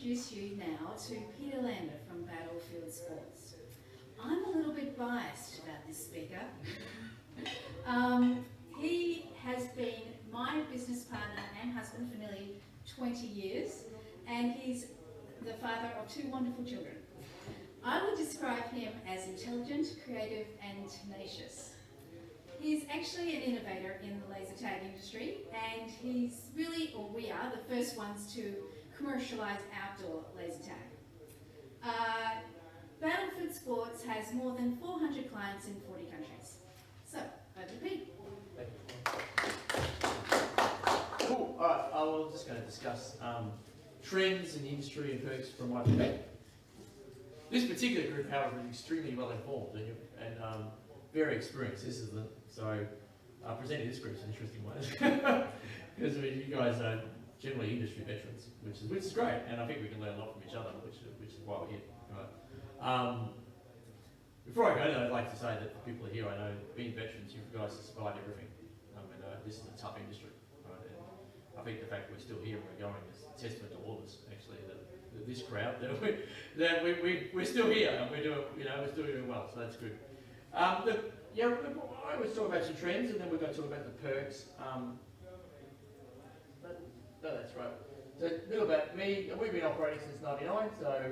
introduce you now to Peter Lander from Battlefield Sports. I'm a little bit biased about this speaker. He has been my business partner and husband for nearly 20 years, and he's the father of two wonderful children. I would describe him as intelligent, creative, and tenacious. He's actually an innovator in the laser tag industry, and he's really, or we are, the first ones to commercialise outdoor laser tag. Battlefield Sports has more than 400 clients in 40 countries. So, over to Pete. Cool. All right, I'm just going to discuss trends in the industry and perks from my perspective. This particular group, however, is extremely well informed and very experienced. So presenting this group is an interesting one because you guys are generally industry veterans, which is great, and I think we can learn a lot from each other, which is why we're here. Right? Before I go there, I'd like to say that the people here, I know, being veterans, you guys have survived everything. This is a tough industry, right? And I think the fact that we're still here and we're going is a testament to all of us, actually, that this crowd, that we're still here and we're still doing well, so that's good. I always talk about some trends, and then we're going to talk about the perks. No, that's right. So a little about me. We've been operating since '99, so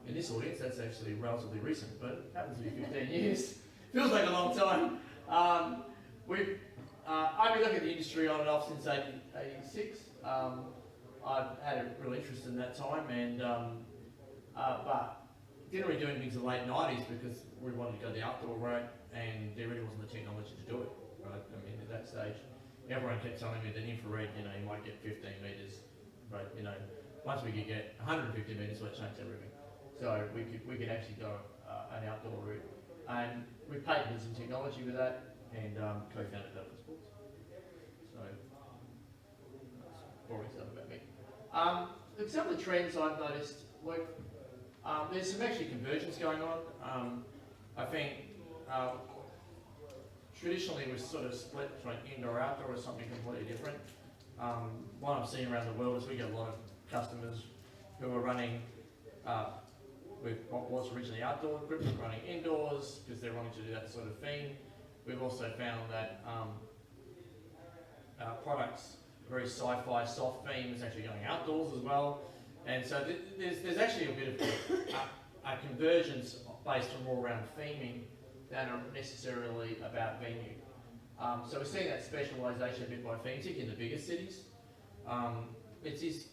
in this audience, that's actually relatively recent, but it happens to be 15 years. Feels like a long time. I've been looking at the industry on and off since '86. I've had a real interest in that time, and but didn't really do anything until the late '90s because we wanted to go the outdoor route, and there really wasn't the technology to do it. Right? I mean, at that stage, everyone kept telling me that infrared, you might get 15 meters, but once we could get 150 meters, well, it changed everything. So we could actually go an outdoor route, and we patented some technology with that, and co-founded Battlefield Sports. So that's boring stuff about me. Some of the trends I've noticed, there's some actually convergence going on. I think traditionally we're sort of split between indoor outdoor or something completely different. What I'm seeing around the world is we get a lot of customers who are running with what was originally outdoor equipment running indoors because they're wanting to do that sort of thing. We've also found that products, very sci-fi soft themes, actually going outdoors as well. And so there's actually a bit of a convergence based on more around theming than necessarily about venue. So we're seeing that specialisation a bit by theme, particularly in the bigger cities. It is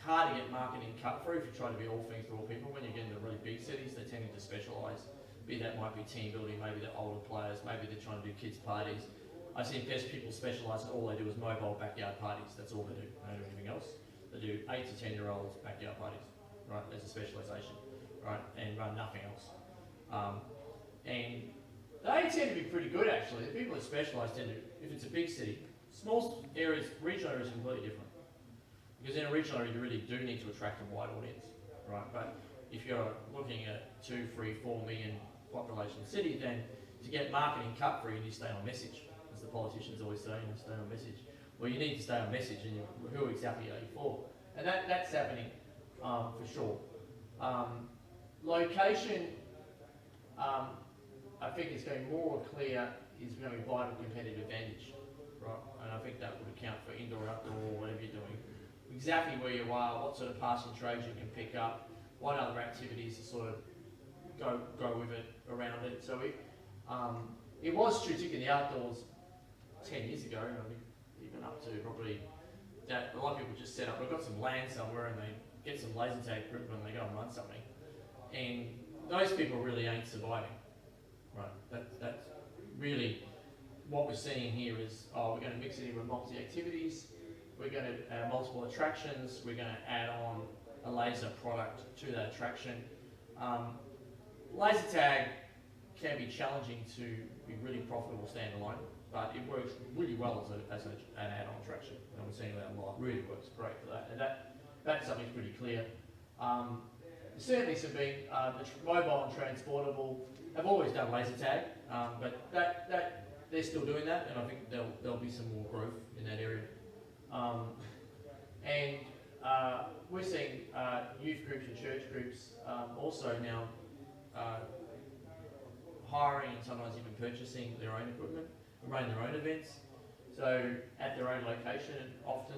hard to get marketing cut through if you try to be all things to all people. When you get into really big cities, they're tending to specialise. Be that might be team building, maybe they're older players, maybe they're trying to do kids' parties. I've seen best people specialise in all they do is mobile backyard parties. That's all they do. They don't do anything else. They do 8 to 10-year-olds backyard parties, right? There's a specialisation, right? And run nothing else. And they tend to be pretty good actually. The people that specialise tend to, if it's a big city, small areas, regional areas are completely different. Because in a regional area you really do need to attract a wide audience, right? But if you're looking at 2, 3, 4 million population city, then to get marketing cut through, you need to stay on message. As the politicians always say, stay on message. Well, you need to stay on message, and who exactly are you for? And that's happening for sure. Location, I think is going more clear, is going to be vital competitive advantage, right? And I think that would account for indoor, outdoor, whatever you're doing. Exactly where you are, what sort of passing trades you can pick up, what other activities to sort of go with it, around it. So it was true, particularly in the outdoors 10 years ago, even up to probably that a lot of people just set up, they've got some land somewhere and they get some laser tag equipment and they go and run something. And those people really ain't surviving, right? That's really what we're seeing here is, we're going to mix it in with multi-activities, we're going to have multiple attractions, we're going to add on a laser product to that attraction. Laser tag can be challenging to be really profitable standalone, but it works really well as an add-on attraction. And we're seeing that a lot. Really works great for that. And that's something pretty clear. Certainly some being mobile and transportable have always done laser tag, but they're still doing that, and I think there'll be some more growth in that area. And we're seeing youth groups and church groups also now hiring and sometimes even purchasing their own equipment and running their own events. So at their own location often.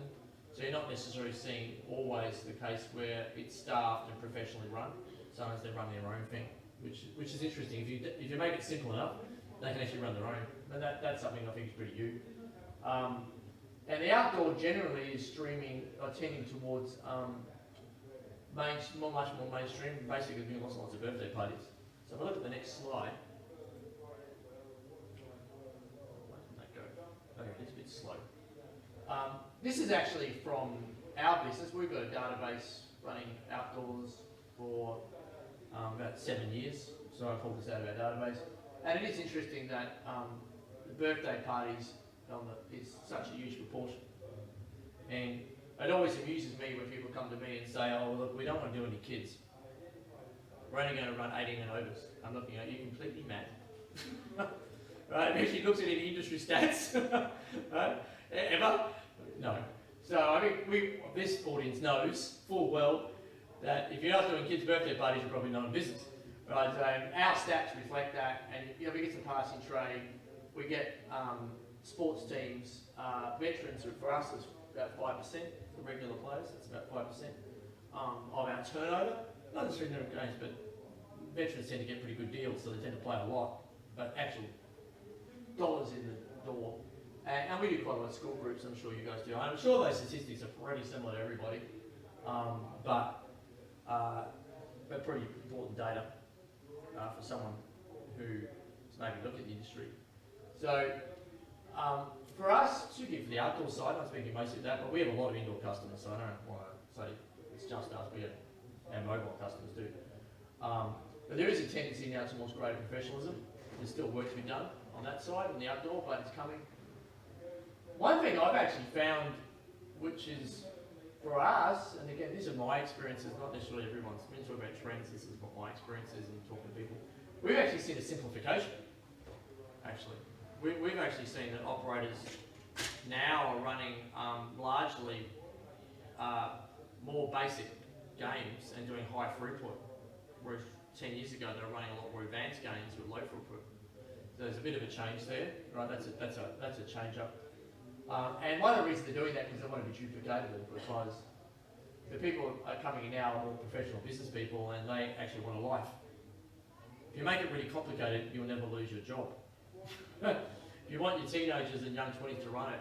So you're not necessarily seeing always the case where it's staffed and professionally run. Sometimes they run their own thing, which is interesting. If you make it simple enough, they can actually run their own. And that's something I think is pretty new. And the outdoor generally is streaming or tending towards much more mainstream, basically doing lots and lots of birthday parties. So if I look at the next slide, where did that go? Okay, it's a bit slow. This is actually from our business. We've got a database running outdoors for about 7 years. So I pulled this out of our database. And it is interesting that the birthday parties is such a huge proportion. And it always amuses me when people come to me and say, oh, look, we don't want to do any kids. We're only going to run 18 and overs. I'm looking at you completely mad. Right? And actually looks at any industry stats. Right? Ever? No. So I think this audience knows full well that if you're not doing kids' birthday parties, you're probably not in business. Right? So our stats reflect that, and we get some passing trade. We get sports teams, veterans, for us is about 5%, for regular players, it's about 5% of our turnover. Not necessarily their games, but veterans tend to get pretty good deals, so they tend to play a lot, but actual dollars in the door. And we do quite a lot of school groups, I'm sure you guys do. I'm sure those statistics are pretty similar to everybody, but pretty important data for someone who's maybe looked at the industry. So for us, particularly for the outdoor side, I'm speaking mostly of that, but we have a lot of indoor customers, so I don't want to say it's just us, we have our mobile customers do. But there is a tendency now towards greater professionalism. There's still work to be done on that side, in the outdoor, but it's coming. One thing I've actually found, which is for us, and again, these are my experiences, not necessarily everyone's. When you talk about trends, this is what my experiences and talking to people. We've actually seen a simplification, actually. We've actually seen that operators now are running largely more basic games and doing high throughput, whereas 10 years ago they were running a lot more advanced games with low throughput. So there's a bit of a change there, right? That's a change up. And one of the reasons they're doing that is they want to be duplicatable, because the people are coming in now are more professional business people and they actually want a life. If you make it really complicated, you'll never lose your job. If you want your teenagers and young 20s to run it,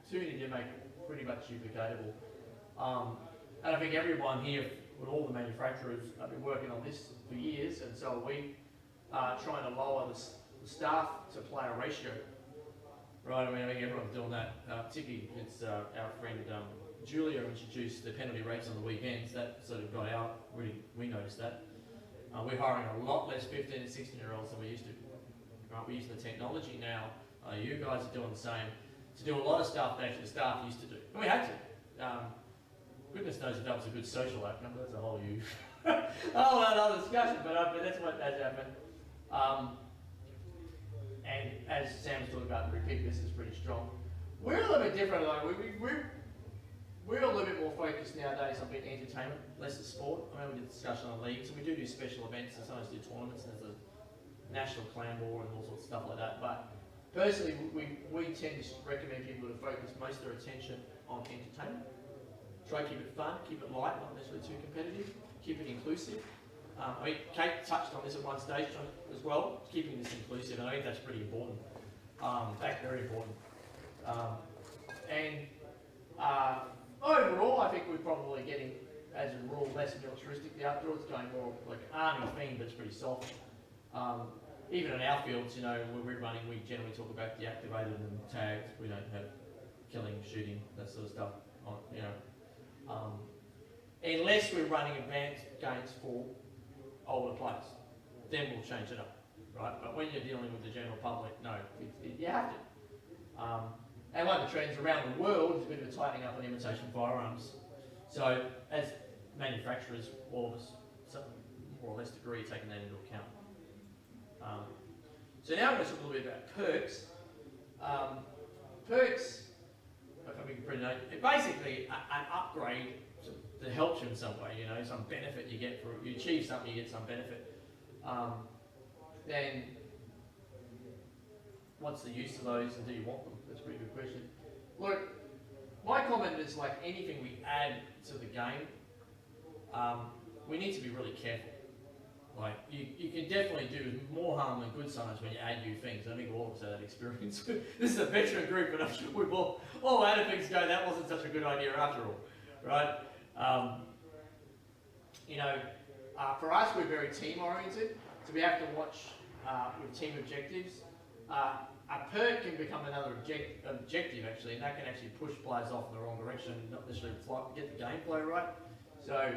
soon you make it pretty much duplicatable. And I think everyone here, with all the manufacturers, have been working on this for years, and so are we, trying to lower the staff to player ratio. Right, I mean, everyone's doing that. Particularly, it's our friend Julia introduced the penalty rates on the weekends. That sort of got out. We noticed that. We're hiring a lot less 15 and 16-year-olds than we used to. Right, we're using the technology now. You guys are doing the same to do a lot of stuff that actually the staff used to do, and we had to. Goodness knows if that was a good social outcome. That's a whole other discussion. But that's what has happened. And as Sam's talking about, the repeat business is pretty strong. We're a little bit different though. We're a little bit more focused nowadays on being entertainment, less of sport. I mean, we did a discussion on leagues, and we do special events, and sometimes do tournaments, and there's a national clan war and all sorts of stuff like that. But personally, we tend to recommend people to focus most of their attention on entertainment. Try to keep it fun, keep it light, not necessarily too competitive, keep it inclusive. I mean, Kate touched on this at one stage as well, keeping this inclusive, and I think that's pretty important. In fact, very important. Overall, I think we're probably getting, as a rule, less militaristic. The outdoors going more like army theme, but it's pretty soft. Even in our fields, you know, when we're running, we generally talk about deactivated and tagged. We don't have killing, shooting, that sort of stuff. You know, unless we're running advanced games for older players, then we'll change it up, right? But when you're dealing with the general public, no, you have to. And one of the trends around the world is a bit of a tightening up on imitation firearms. So as manufacturers, all of us, some more or less degree, taking that into account. So now I'm going to talk a little bit about perks. Perks, I think we can pretty know, basically an upgrade, some that helps you in some way, you know, some benefit you get for it. You achieve something, you get some benefit. Then what's the use of those, and do you want them? That's a pretty good question. Look, my comment is, like anything we add to the game, we need to be really careful. Like, you can definitely do more harm than good sometimes when you add new things. I think all of us have that experience. This is a veteran group, but I'm sure we've all added things go, that wasn't such a good idea after all, right? You know, for us, we're very team-oriented, so we have to watch with team objectives. A perk can become another objective, actually, and that can actually push players off in the wrong direction, not necessarily get the gameplay right. So,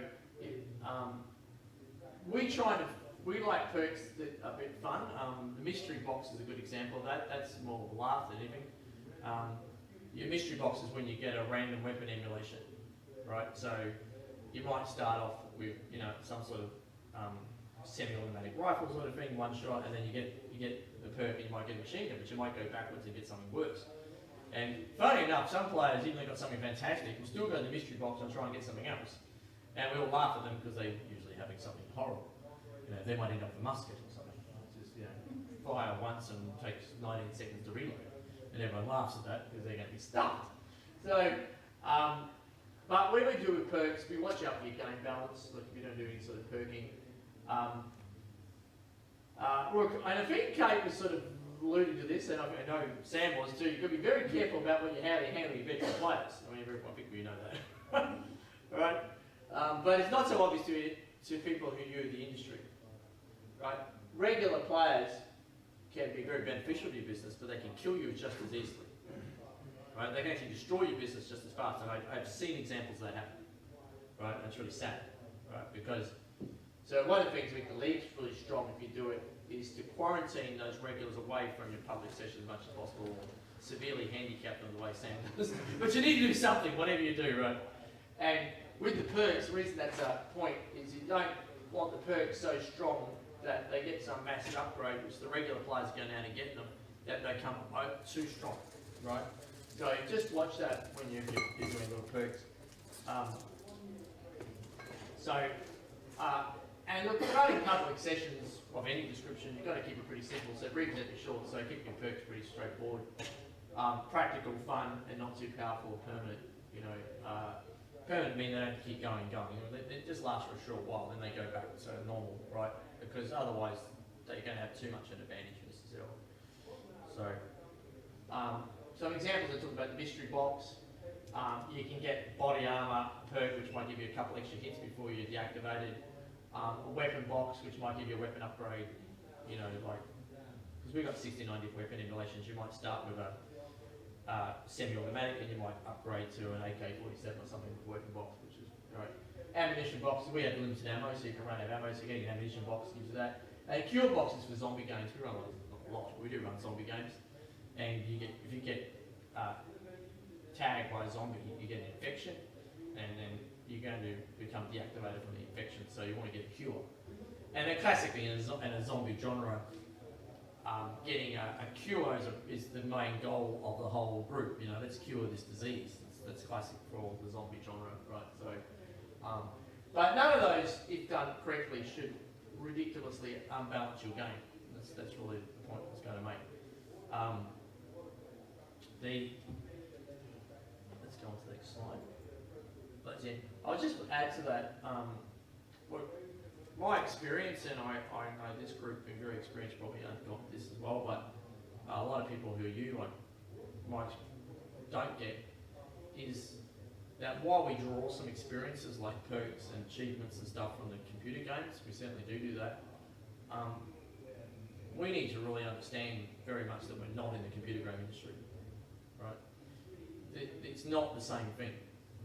we like perks that are a bit fun. The mystery box is a good example of that. That's more of a laugh than anything. Your mystery box is when you get a random weapon emulation, right? So you might start off with, you know, some sort of semi-automatic rifle sort of thing, one shot, and then you get the perk, and you might get a machine gun, but you might go backwards and get something worse. And funny enough, some players, even though they've got something fantastic, will still go to the mystery box and try and get something else. And we all laugh at them because they're usually having something horrible. You know, they might end up with a musket or something. Just, you know, fire once and takes 19 seconds to reload. And everyone laughs at that because they're going to be stuffed. So, but when we do with perks, we watch out for your game balance, like if you don't do any sort of perking. And I think Kate was sort of alluding to this, and I know Sam was too. You've got to be very careful about how you handle your veteran players. I mean, I think we know that. Right? But it's not so obvious to people who are new to the industry. Right? Regular players can be very beneficial to your business, but they can kill you just as easily. Right? They can actually destroy your business just as fast, and I've seen examples of that happen. Right? And it's really sad. Right? Because, so one of the things we can leave really strong if you do it is to quarantine those regulars away from your public session as much as possible, or severely handicap them the way Sam does. But you need to do something, whatever you do, right? And with the perks, the reason that's a point is you don't want the perks so strong that they get some massive upgrade, which the regular players go down and get them, that they come too strong, right? So just watch that when you're doing little perks. And look, running public sessions of any description, you've got to keep it pretty simple, so reasonably short, so keep your perks pretty straightforward. Practical, fun, and not too powerful or permanent. You know, permanent means they don't keep going. You know, they just last for a short while, then they go back to normal, right? Because otherwise, they're going to have too much an advantage necessarily. So, some examples I talked about the mystery box. You can get body armor perk, which might give you a couple extra hits before you're deactivated. A weapon box, which might give you a weapon upgrade. You know, like, because we've got 69 different weapon emulations, you might start with a semi-automatic and you might upgrade to an AK-47 or something with a weapon box, which is great. Ammunition boxes, we have limited ammo, so you can run out of ammo, so getting an ammunition box gives you that. And cure boxes for zombie games, we run a lot, we do run zombie games. And you get, if you get tagged by a zombie, you get an infection, and then you're going to become deactivated from the infection, so you want to get a cure. And then classically in a zombie genre, getting a cure is the main goal of the whole group. You know, let's cure this disease. That's classic for the zombie genre, right? So, but none of those, if done correctly, should ridiculously unbalance your game. That's really the point I was going to make. Let's go on to the next slide. But yeah, I'll just add to that. My experience, and I know this group been very experienced, probably got this as well, but a lot of people who are you don't get is that while we draw some experiences like perks and achievements and stuff from the computer games, we certainly do that. We need to really understand very much that we're not in the computer game industry, right? It's not the same thing,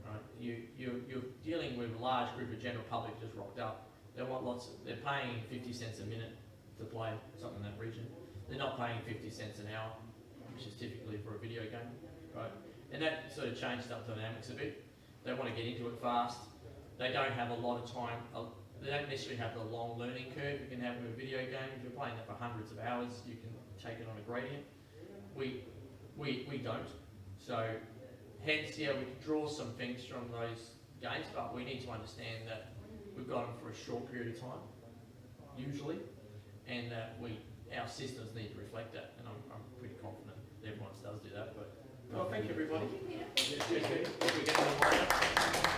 right? You're dealing with a large group of general public just rocked up. They want they're paying 50 cents a minute to play something in that region. They're not paying 50 cents an hour, which is typically for a video game, right? And that sort of changed up dynamics a bit. They want to get into it fast. They don't have a lot of time. They don't necessarily have the long learning curve you can have with a video game. If you're playing that for hundreds of hours, you can take it on a gradient. We don't. So hence, yeah, we can draw some things from those games, but we need to understand that we've got them for a short period of time, usually, and that our systems need to reflect that, and I'm pretty confident that everyone does do that. But well, thank you everybody. Thank you, Peter. Cheers. We get